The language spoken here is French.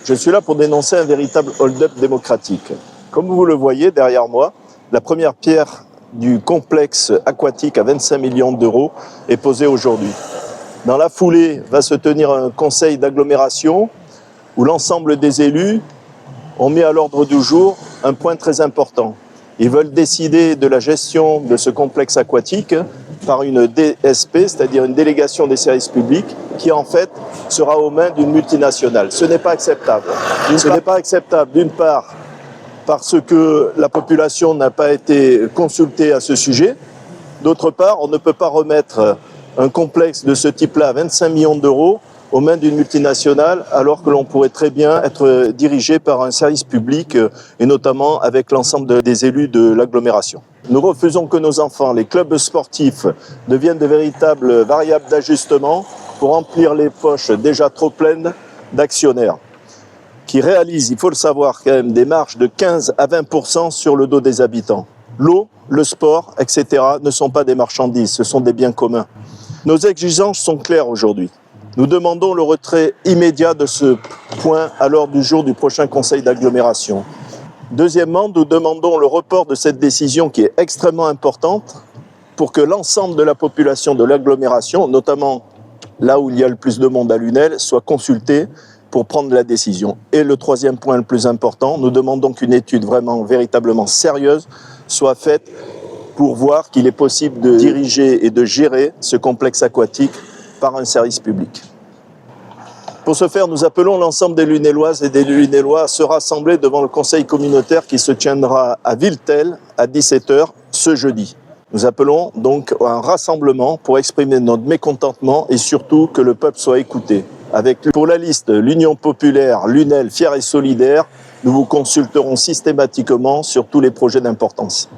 Je suis là pour dénoncer un véritable hold-up démocratique. Comme vous le voyez derrière moi, la première pierre du complexe aquatique à 25 millions d'euros est posée aujourd'hui. Dans la foulée va se tenir un conseil d'agglomération où l'ensemble des élus ont mis à l'ordre du jour un point très important. Ils veulent décider de la gestion de ce complexe aquatique par une DSP, c'est-à-dire une délégation des services publics, qui en fait sera aux mains d'une multinationale. Ce n'est pas acceptable. Ce n'est pas acceptable d'une part parce que la population n'a pas été consultée à ce sujet. D'autre part, on ne peut pas remettre un complexe de ce type-là à 25 millions d'euros aux mains d'une multinationale, alors que l'on pourrait très bien être dirigé par un service public, et notamment avec l'ensemble des élus de l'agglomération. Nous refusons que nos enfants, les clubs sportifs, deviennent de véritables variables d'ajustement pour remplir les poches déjà trop pleines d'actionnaires, qui réalisent, il faut le savoir quand même, des marges de 15 à 20% sur le dos des habitants. L'eau, le sport, etc. ne sont pas des marchandises, ce sont des biens communs. Nos exigences sont claires aujourd'hui. Nous demandons le retrait immédiat de ce point à l'ordre du jour du prochain conseil d'agglomération. Deuxièmement, nous demandons le report de cette décision qui est extrêmement importante pour que l'ensemble de la population de l'agglomération, notamment là où il y a le plus de monde à Lunel, soit consultée pour prendre la décision. Et le troisième point le plus important, nous demandons qu'une étude vraiment, véritablement sérieuse soit faite pour voir qu'il est possible de diriger et de gérer ce complexe aquatique par un service public. Pour ce faire, nous appelons l'ensemble des Lunéloises et des Lunélois à se rassembler devant le conseil communautaire qui se tiendra à Villetel à 17h ce jeudi. Nous appelons donc à un rassemblement pour exprimer notre mécontentement et surtout que le peuple soit écouté. Pour la liste l'Union populaire, Lunel, fière et solidaire, nous vous consulterons systématiquement sur tous les projets d'importance.